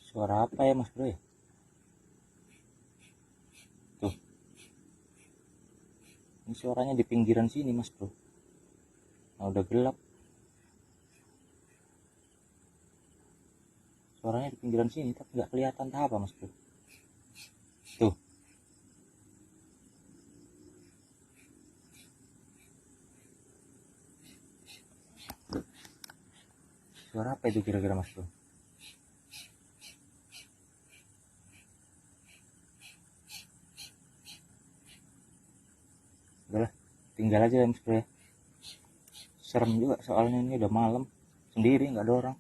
Suara apa ya mas bro ya? Tuh, ini suaranya di pinggiran sini mas bro. Nah, udah gelap. Suaranya di pinggiran sini tapi nggak kelihatan apa mas bro. Tuh, suara apa itu kira-kira mas bro? Udahlah, tinggal aja ya mas bro ya. Serem juga soalnya ini udah malam, sendiri nggak ada orang.